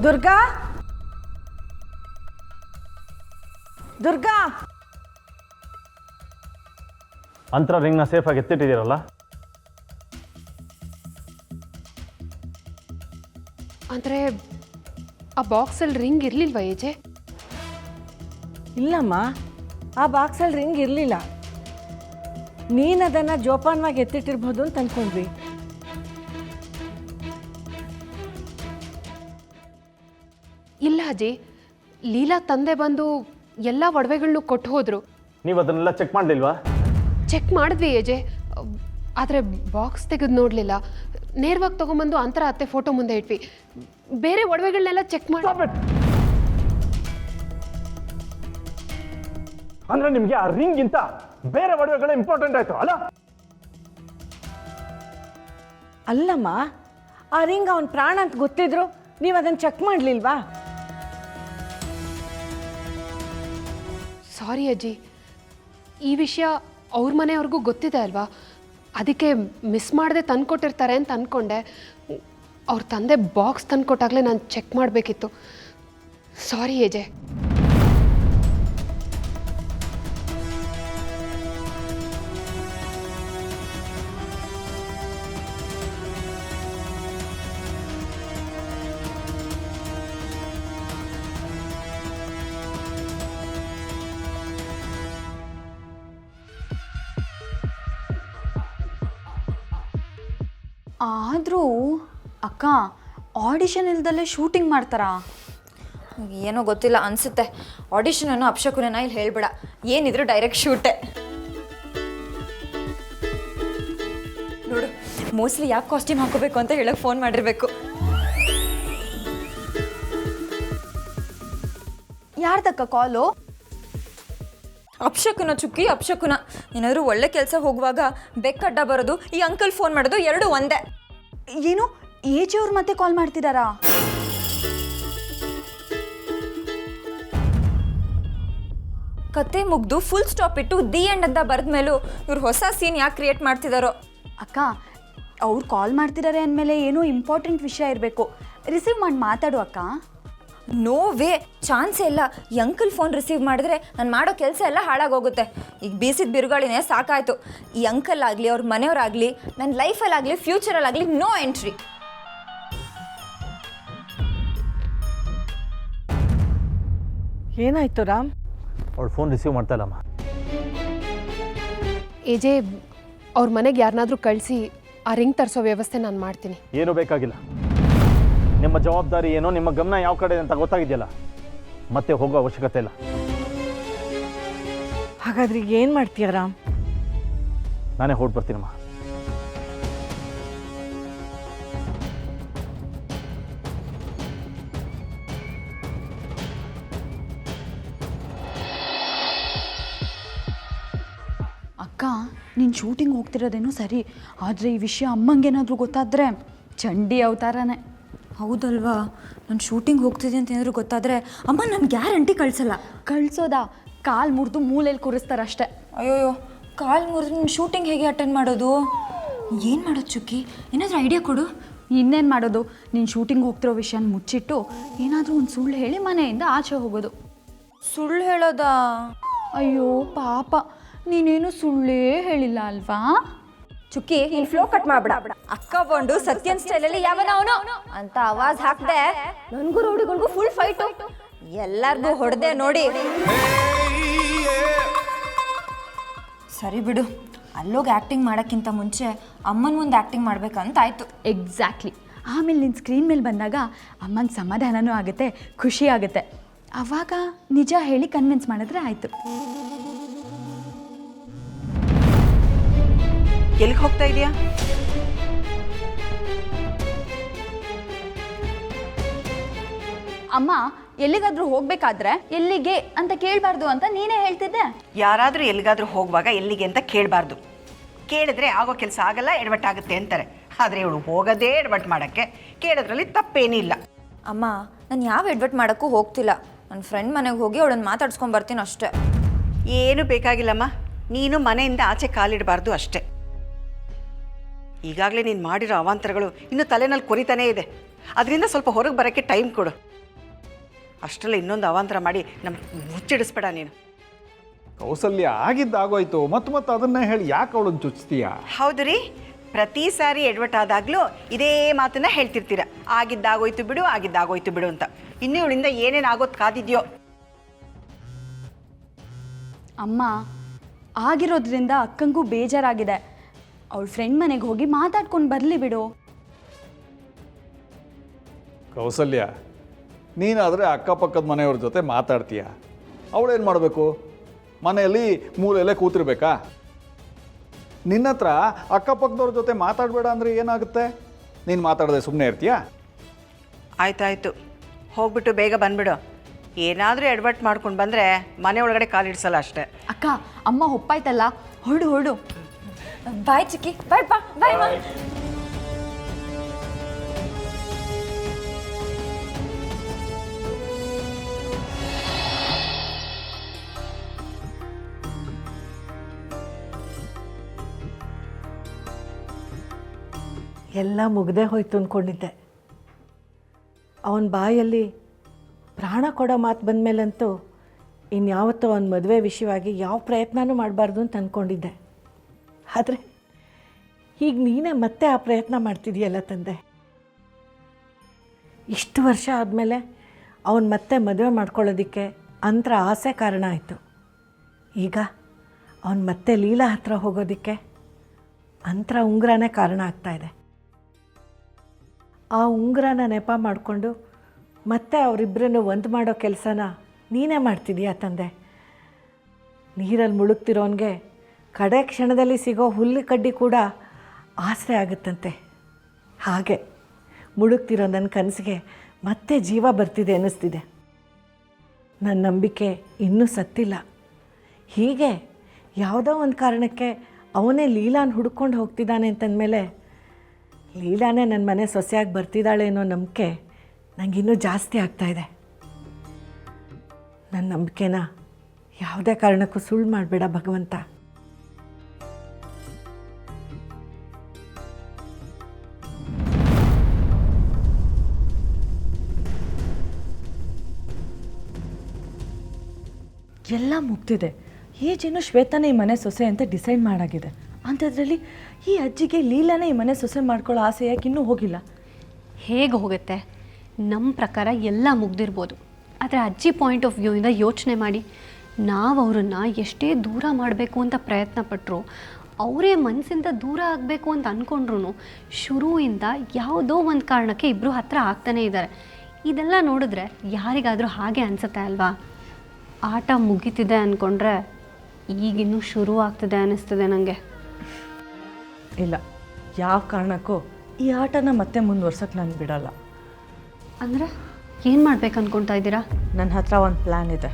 ದುರ್ಗಾ ದುರ್ಗಾ ಅಂತರ ರಿಂಗ್ನ ಸೇಫಾಗಿ ಎತ್ತಿಟ್ಟಿದ್ದೀರಲ್ಲ? ಅಂದರೆ ಆ ಬಾಕ್ಸಲ್ಲಿ ರಿಂಗ್ ಇರಲಿಲ್ವಾ ಏಜೆ? ಇಲ್ಲಮ್ಮ, ಆ ಬಾಕ್ಸಲ್ಲಿ ರಿಂಗ್ ಇರಲಿಲ್ಲ. ನೀನು ಅದನ್ನು ಜೋಪಾನವಾಗಿ ಎತ್ತಿಟ್ಟಿರ್ಬೋದು ಅಂತ ಅಂದ್ಕೊಂಡ್ವಿ. ಇಲ್ಲ ಅಜ್ಜಿ, ಲೀಲಾ ತಂದೆ ಬಂದು ಎಲ್ಲ ಒಡವೆಗಳನ್ನೂ ಕೊಟ್ಟು ಹೋದರು. ನೀವು ಅದನ್ನೆಲ್ಲ ಚೆಕ್ ಮಾಡಲಿಲ್ವಾ? ಚೆಕ್ ಮಾಡಿದ್ವಿ ಏಜೆ, ಆದರೆ ಬಾಕ್ಸ್ ತೆಗೆದು ನೋಡಲಿಲ್ಲ. ನೇರವಾಗಿ ತೊಗೊಂಬಂದು ಅಂತರ ಅತ್ತೆ ಫೋಟೋ ಮುಂದೆ ಇಟ್ವಿ. ಬೇರೆ ಒಡವೆಗಳನ್ನೆಲ್ಲ ಚೆಕ್ ಮಾಡಿ. ಅಂದ್ರೆ ನಿಮಗೆ ಆ ರಿಂಗಿಂತ ಬೇರೆ ಒಡವೆಗಳು ಇಂಪಾರ್ಟೆಂಟ್ ಆಯ್ತು ಅಲ್ಲ? ಅಲ್ಲಮ್ಮ, ಆ ರಿಂಗ್ ಅವನ ಪ್ರಾಣ ಅಂತ ಗೊತ್ತಿದ್ರು ನೀವು ಅದನ್ನು ಚೆಕ್ ಮಾಡಲಿಲ್ವಾ? ಸಾರಿ ಅಜ್ಜಿ, ಈ ವಿಷಯ ಅವ್ರ ಮನೆಯವ್ರಿಗೂ ಗೊತ್ತಿದೆ ಅಲ್ವಾ, ಅದಕ್ಕೆ ಮಿಸ್ ಮಾಡದೆ ತಂದುಕೊಟ್ಟಿರ್ತಾರೆ ಅಂತ ಅಂದ್ಕೊಂಡೆ. ಅವ್ರ ತಂದೆ ಬಾಕ್ಸ್ ತಂದುಕೊಟ್ಟಾಗಲೇ ನಾನು ಚೆಕ್ ಮಾಡಬೇಕಿತ್ತು. ಸಾರಿ ಏಜೆ. ಆದರೂ ಅಕ್ಕ, ಆಡಿಷನ್ ಇಲ್ದಲ್ಲೇ ಶೂಟಿಂಗ್ ಮಾಡ್ತಾರಾ? ಏನೋ ಗೊತ್ತಿಲ್ಲ ಅನಿಸುತ್ತೆ. ಆಡಿಷನ್ ಅನ್ನೋ ಅಪ್ಶಕುನ ಇಲ್ಲಿ ಹೇಳ್ಬೇಡ, ಏನಿದ್ರು ಡೈರೆಕ್ಟ್ ಶೂಟೇ. ನೋಡು, ಮೋಸ್ಟ್ಲಿ ಯಾಕೆ ಕಾಸ್ಟ್ಯೂಮ್ ಹಾಕೋಬೇಕು ಅಂತ ಹೇಳಕ್ಕೆ ಫೋನ್ ಮಾಡಿರಬೇಕು. ಯಾರ್ದಕ್ಕ ಕಾಲು? ಅಪ್ಶಕುನ ಚುಕ್ಕಿ, ಅಪ್ಶಕುನ. ಏನಾದರೂ ಒಳ್ಳೆ ಕೆಲಸ ಹೋಗುವಾಗ ಬೆಕ್ಕಡ್ಡ ಬರೋದು, ಈ ಅಂಕಲ್ ಫೋನ್ ಮಾಡೋದು ಎರಡೂ ಒಂದೇ. ಏನು, ಏಜೆ ಅವ್ರು ಮತ್ತೆ ಕಾಲ್ ಮಾಡ್ತಿದ್ದಾರಾ? ಕತೆ ಮುಗ್ದು ಫುಲ್ ಸ್ಟಾಪ್ ಇಟ್ಟು ದಿ ಎಂಡ್ ಅಂತ ಬರೆದ ಮೇಲೂ ಇವ್ರು ಹೊಸ ಸೀನ್ ಯಾಕೆ ಕ್ರಿಯೇಟ್ ಮಾಡ್ತಿದ್ದಾರೋ? ಅಕ್ಕ, ಅವ್ರು ಕಾಲ್ ಮಾಡ್ತಿದ್ದಾರೆ ಅಂದಮೇಲೆ ಏನೋ ಇಂಪಾರ್ಟೆಂಟ್ ವಿಷಯ ಇರಬೇಕು. ರಿಸೀವ್ ಮಾಡಿ ಮಾತಾಡು ಅಕ್ಕ. ನೋ ವೇ, ಚಾನ್ಸೇ ಇಲ್ಲ. ಈ ಅಂಕಲ್ ಫೋನ್ ರಿಸೀವ್ ಮಾಡಿದ್ರೆ ನಾನು ಮಾಡೋ ಕೆಲಸ ಎಲ್ಲ ಹಾಳಾಗೋಗುತ್ತೆ. ಈಗ ಬೀಸಿದ ಬಿರುಗಾಳಿನೇ ಸಾಕಾಯಿತು. ಈ ಅಂಕಲ್ ಆಗಲಿ, ಅವ್ರ ಮನೆಯವರಾಗಲಿ, ನನ್ನ ಲೈಫಲ್ಲಾಗಲಿ, ಫ್ಯೂಚರಲ್ಲಾಗಲಿ ನೋ ಎಂಟ್ರಿ. ಏನಾಯ್ತು ರಾಮ್? ಅವಳು ಫೋನ್ ರಿಸೀವ್ ಮಾಡ್ತಾ ಇಲ್ಲಮ್ಮ. ಏಜೆ, ಅವ್ರ ಮನೆಗೆ ಯಾರನ್ನಾದ್ರೂ ಕಳಿಸಿ ಆ ರಿಂಗ್ ತರಿಸೋ ವ್ಯವಸ್ಥೆ ನಾನು ಮಾಡ್ತೀನಿ. ಏನೂ ಬೇಕಾಗಿಲ್ಲ. ನಿಮ್ಮ ಜವಾಬ್ದಾರಿ ಏನೋ, ನಿಮ್ಮ ಗಮನ ಯಾವ ಕಡೆ ಅಂತ ಗೊತ್ತಾಗಿದೆಯಲ್ಲ, ಮತ್ತೆ ಹೋಗೋ ಅವಶ್ಯಕತೆ ಇಲ್ಲ. ಹಾಗಾದ್ರೆ ಈಗ ಏನು ಮಾಡ್ತೀಯ ರಾಮ್? ನಾನೇ ಹೊರಟು ಬರ್ತೀನಮ್ಮ. ಅಕ್ಕ, ನೀನು ಶೂಟಿಂಗ್ ಹೋಗ್ತಿರೋದೇನೋ ಸರಿ, ಆದರೆ ಈ ವಿಷಯ ಅಮ್ಮಂಗೇನಾದರೂ ಗೊತ್ತಾದರೆ ಚಂಡಿ ಅವತಾರನೇ. ಹೌದಲ್ವಾ, ನಾನು ಶೂಟಿಂಗ್ ಹೋಗ್ತಿದ್ದೆ ಅಂತ ಏನಾದರೂ ಗೊತ್ತಾದರೆ ಅಮ್ಮ ನಾನು ಗ್ಯಾರಂಟಿ ಕಳಿಸಲ್ಲ. ಕಳಿಸೋದಾ? ಕಾಲು ಮುರಿದು ಮೂಲೆಯಲ್ಲಿ ಕೂರಿಸ್ತಾರಷ್ಟೇ. ಅಯ್ಯೋಯ್ಯೋ, ಕಾಲು ಮುರಿದು ನಿಮ್ಮ ಶೂಟಿಂಗ್ ಹೇಗೆ ಅಟೆಂಡ್ ಮಾಡೋದು? ಏನು ಮಾಡೋದು ಚುಕ್ಕಿ? ಏನಾದರೂ ಐಡಿಯಾ ಕೊಡು. ಇನ್ನೇನು ಮಾಡೋದು? ನೀನು ಶೂಟಿಂಗ್ ಹೋಗ್ತಿರೋ ವಿಷಯನ ಮುಚ್ಚಿಟ್ಟು ಏನಾದರೂ ಒಂದು ಸುಳ್ಳು ಹೇಳಿ ಮನೆಯಿಂದ ಆಚೆ ಹೋಗೋದು. ಸುಳ್ಳು ಹೇಳೋದಾ? ಅಯ್ಯೋ ಪಾಪ, ನೀನೇನು ಸುಳ್ಳೇ ಹೇಳಿಲ್ಲ ಅಲ್ವಾ? ಚುಕ್ಕಿ, ಇಲ್ಲಿ ಫ್ಲೋ ಕಟ್ ಮಾಡ್ಬಿಡ. ಅಕ್ಕ ಬಂಡು ಸತ್ಯನ್ ಸ್ಟೈಲಲ್ಲಿ ಯಾವನ ಅವನು ಅಂತ ಆವಾಜ್ ಹಾಕ್ದೆ, ನನಗೂ ರೌಡಿಗಳಿಗೂ ಫುಲ್ ಫೈಟು. ಎಲ್ಲರಿಗೂ ಹೊಡೆದೆ ನೋಡಿ. ಸರಿ ಬಿಡು, ಅಲ್ಲೋಗಿ ಆ್ಯಕ್ಟಿಂಗ್ ಮಾಡೋಕ್ಕಿಂತ ಮುಂಚೆ ಅಮ್ಮನ ಮುಂದೆ ಆ್ಯಕ್ಟಿಂಗ್ ಮಾಡ್ಬೇಕಂತಾಯ್ತು. ಎಕ್ಸಾಕ್ಟ್ಲಿ. ಆಮೇಲೆ ನಿನ್ನ ಸ್ಕ್ರೀನ್ ಮೇಲೆ ಬಂದಾಗ ಅಮ್ಮನ ಸಮಾಧಾನನೂ ಆಗುತ್ತೆ, ಖುಷಿ ಆಗುತ್ತೆ. ಆವಾಗ ನಿಜ ಹೇಳಿ ಕನ್ವಿನ್ಸ್ ಮಾಡಿದ್ರೆ ಆಯಿತು. ಎಲ್ಲಿಗೆ ಹೋಗ್ತಾ ಇದೆಯಾ? ಅಮ್ಮ, ಎಲ್ಲಿಗಾದ್ರೂ ಹೋಗ್ಬೇಕಾದ್ರೆ ಎಲ್ಲಿಗೆ ಅಂತ ಕೇಳಬಾರ್ದು ಅಂತ ನೀನೇ ಹೇಳ್ತಿದ್ದೆ. ಯಾರಾದರೂ ಎಲ್ಲಿಗಾದ್ರೂ ಹೋಗುವಾಗ ಎಲ್ಲಿಗೆ ಅಂತ ಕೇಳಬಾರ್ದು. ಕೇಳಿದ್ರೆ ಆಗೋ ಕೆಲಸ ಆಗಲ್ಲ, ಎಡವಟ್ಟಾಗುತ್ತೆ ಅಂತಾರೆ. ಆದರೆ ಇವಳು ಹೋಗೋದೇ ಎಡವಟ್ಟು ಮಾಡೋಕ್ಕೆ, ಕೇಳೋದ್ರಲ್ಲಿ ತಪ್ಪೇನಿಲ್ಲ. ಅಮ್ಮ, ನಾನು ಯಾವ ಎಡ್ವರ್ಟ್ ಮಾಡೋಕ್ಕೂ ಹೋಗ್ತಿಲ್ಲ. ನನ್ನ ಫ್ರೆಂಡ್ ಮನೆಗೆ ಹೋಗಿ ಅವಳನ್ನು ಮಾತಾಡ್ಸ್ಕೊಂಡು ಬರ್ತೀನಿ ಅಷ್ಟೇ. ಏನು ಬೇಕಾಗಿಲ್ಲಮ್ಮ, ನೀನು ಮನೆಯಿಂದ ಆಚೆ ಕಾಲಿಡಬಾರ್ದು ಅಷ್ಟೇ. ಈಗಾಗಲೇ ನೀನು ಮಾಡಿರೋ ಅವಾಂತರಗಳು ಇನ್ನು ತಲೆನಲ್ಲಿ ಕೊರಿತಾನೇ ಇದೆ. ಅದರಿಂದ ಸ್ವಲ್ಪ ಹೊರಗೆ ಬರೋಕ್ಕೆ ಟೈಮ್ ಕೊಡು. ಅಷ್ಟರಲ್ಲೇ ಇನ್ನೊಂದು ಅವಾಂತರ ಮಾಡಿ ನಮ್ಮ ಮುಚ್ಚಿಡಿಸ್ಬೇಡ ನೀನು. ಕೌಸಲ್ಯ ಆಗಿದ್ದಾಗೋಯ್ತು, ಮತ್ತೆ ಅದನ್ನೇ ಹೇಳಿ ಯಾಕೆ ಅವಳನ್ನು ಚುಚ್ತೀಯ? ಹೌದು ರೀ, ಪ್ರತಿ ಸಾರಿ ಎಡ್ವರ್ಟ್ ಆದಾಗಲೂ ಇದೇ ಮಾತನ್ನ ಹೇಳ್ತಿರ್ತೀರ, ಆಗಿದ್ದಾಗೋಯ್ತು ಬಿಡು ಆಗಿದ್ದಾಗೋಯ್ತು ಬಿಡು ಅಂತ. ಇನ್ನೂ ಇವಳಿಂದ ಏನೇನು ಆಗೋದು ಕಾದಿದ್ಯೋ. ಅಮ್ಮ, ಆಗಿರೋದ್ರಿಂದ ಅಕ್ಕಂಗೂ ಬೇಜಾರಾಗಿದೆ. ಅವಳ ಫ್ರೆಂಡ್ ಮನೆಗೆ ಹೋಗಿ ಮಾತಾಡ್ಕೊಂಡು ಬರಲಿ ಬಿಡು. ಕೌಸಲ್ಯ, ನೀನಾದರೆ ಅಕ್ಕಪಕ್ಕದ ಮನೆಯವ್ರ ಜೊತೆ ಮಾತಾಡ್ತೀಯ, ಅವಳೇನು ಮಾಡಬೇಕು? ಮನೆಯಲ್ಲಿ ಮೂಲೆಯಲ್ಲೇ ಕೂತಿರ್ಬೇಕಾ? ನಿನ್ನ ಹತ್ರ ಅಕ್ಕಪಕ್ಕದವ್ರ ಜೊತೆ ಮಾತಾಡಬೇಡ ಅಂದರೆ ಏನಾಗುತ್ತೆ? ನೀನು ಮಾತಾಡದೆ ಸುಮ್ಮನೆ ಇರ್ತೀಯಾ? ಆಯ್ತಾಯ್ತು, ಹೋಗ್ಬಿಟ್ಟು ಬೇಗ ಬಂದ್ಬಿಡು. ಏನಾದರೂ ಎಡ್ವರ್ಟ್ ಮಾಡ್ಕೊಂಡು ಬಂದರೆ ಮನೆ ಒಳಗಡೆ ಕಾಲಿಡ್ಸಲ್ಲ ಅಷ್ಟೇ. ಅಕ್ಕ, ಅಮ್ಮ ಒಪ್ಪಾಯ್ತಲ್ಲ, ಹೊರಡು ಹೊರಡು. ಬಾಯ್ ಚಿಕ್ಕಿ, ಬಾಯ್ ಬಾ, ಬಾಯ್ ಮಾ. ಎಲ್ಲ ಮುಗ್ದೇ ಹೋಯ್ತು ಅಂದ್ಕೊಂಡಿದ್ದೆ. ಅವನ ಬಾಯಲ್ಲಿ ಪ್ರಾಣ ಕೊಡೋ ಮಾತು ಬಂದಮೇಲಂತೂ ಇನ್ಯಾವತ್ತೂ ಅವನ ಮದುವೆ ವಿಷಯವಾಗಿ ಯಾವ ಪ್ರಯತ್ನನೂ ಮಾಡಬಾರ್ದು ಅಂತ ಅಂದ್ಕೊಂಡಿದ್ದೆ. ಆದರೆ ಈಗ ನೀನೇ ಮತ್ತೆ ಆ ಪ್ರಯತ್ನ ಮಾಡ್ತಿದೆಯಲ್ಲ ತಂದೆ. ಇಷ್ಟು ವರ್ಷ ಆದಮೇಲೆ ಅವನು ಮತ್ತೆ ಮದುವೆ ಮಾಡ್ಕೊಳ್ಳೋದಕ್ಕೆ ಅಂತರ ಆಸೆ ಕಾರಣ ಆಯಿತು. ಈಗ ಅವನು ಮತ್ತೆ ಲೀಲಾ ಹತ್ರ ಹೋಗೋದಕ್ಕೆ ಅಂತರ ಉಂಗುರನೇ ಕಾರಣ ಆಗ್ತಾಯಿದೆ. ಆ ಉಂಗುರನ ನೆಪ ಮಾಡಿಕೊಂಡು ಮತ್ತೆ ಅವರಿಬ್ಬರನ್ನು ಒಂದು ಮಾಡೋ ಕೆಲಸನ ನೀನೇ ಮಾಡ್ತಿದೀಯಾ ತಂದೆ. ನೀರಲ್ಲಿ ಮುಳುಗ್ತಿರೋನ್ಗೆ ಕಡೆ ಕ್ಷಣದಲ್ಲಿ ಸಿಗೋ ಹುಲ್ಲು ಕಡ್ಡಿ ಕೂಡ ಆಸರೆ ಆಗುತ್ತಂತೆ. ಹಾಗೆ ಮುಳುಗ್ತಿರೋ ನನ್ನ ಕನಸಿಗೆ ಮತ್ತೆ ಜೀವ ಬರ್ತಿದೆ ಅನ್ನಿಸ್ತಿದೆ. ನನ್ನ ನಂಬಿಕೆ ಇನ್ನೂ ಸತ್ತಿಲ್ಲ. ಹೀಗೆ ಯಾವುದೋ ಒಂದು ಕಾರಣಕ್ಕೆ ಅವನೇ ಲೀಲಾನ ಹುಡ್ಕೊಂಡು ಹೋಗ್ತಿದ್ದಾನೆ ಅಂತಂದಮೇಲೆ ಲೀಲಾನೇ ನನ್ನ ಮನೆ ಸೊಸೆಯಾಗಿ ಬರ್ತಿದ್ದಾಳೆ ಅನ್ನೋ ನಂಬಿಕೆ ನನಗಿನ್ನೂ ಜಾಸ್ತಿ ಆಗ್ತಾಯಿದೆ. ನನ್ನ ನಂಬಿಕೆನ ಯಾವುದೇ ಕಾರಣಕ್ಕೂ ಸುಳ್ಳು ಮಾಡಬೇಡ ಭಗವಂತ. ಎಲ್ಲ ಮುಗ್ದಿದೆ. ಏಜೇನು ಶ್ವೇತಾನೇ ಈ ಮನೆ ಸೊಸೆ ಅಂತ ಡಿಸೈಡ್ ಮಾಡಾಗಿದೆ. ಅಂಥದ್ರಲ್ಲಿ ಈ ಅಜ್ಜಿಗೆ ಲೀಲಾನೇ ಈ ಮನೆ ಸೊಸೆ ಮಾಡ್ಕೊಳ್ಳೋ ಆಸೆ ಯಾಕೆ ಇನ್ನೂ ಹೋಗಿಲ್ಲ? ಹೇಗೆ ಹೋಗುತ್ತೆ? ನಮ್ಮ ಪ್ರಕಾರ ಎಲ್ಲ ಮುಗ್ದಿರ್ಬೋದು, ಆದರೆ ಅಜ್ಜಿ ಪಾಯಿಂಟ್ ಆಫ್ ವ್ಯೂಯಿಂದ ಯೋಚನೆ ಮಾಡಿ, ನಾವು ಅವ್ರನ್ನ ಎಷ್ಟೇ ದೂರ ಮಾಡಬೇಕು ಅಂತ ಪ್ರಯತ್ನ ಪಟ್ಟರು, ಅವರೇ ಮನಸ್ಸಿಂದ ದೂರ ಆಗಬೇಕು ಅಂತ ಅಂದ್ಕೊಂಡ್ರು ಶುರುವಿಂದ ಯಾವುದೋ ಒಂದು ಕಾರಣಕ್ಕೆ ಇಬ್ಬರು ಹತ್ರ ಆಗ್ತಾನೇ ಇದ್ದಾರೆ. ಇದೆಲ್ಲ ನೋಡಿದ್ರೆ ಯಾರಿಗಾದರೂ ಹಾಗೆ ಅನಿಸುತ್ತೆ ಅಲ್ವಾ? ಆಟ ಮುಗೀತಿದೆ ಅಂದ್ಕೊಂಡ್ರೆ ಈಗಿನ್ನೂ ಶುರು ಆಗ್ತಿದೆ ಅನ್ನಿಸ್ತದೆ ನನಗೆ. ಇಲ್ಲ, ಯಾವ ಕಾರಣಕ್ಕೂ ಈ ಆಟನ ಮತ್ತೆ ಮುಂದುವರ್ಸೋಕ್ಕೆ ನಾನು ಬಿಡಲ್ಲ. ಅಂದರೆ ಏನು ಮಾಡ್ಬೇಕು ಅಂದ್ಕೊಳ್ತಾ ಇದ್ದೀರಾ? ನನ್ನ ಹತ್ರ ಒಂದು ಪ್ಲ್ಯಾನ್ ಇದೆ.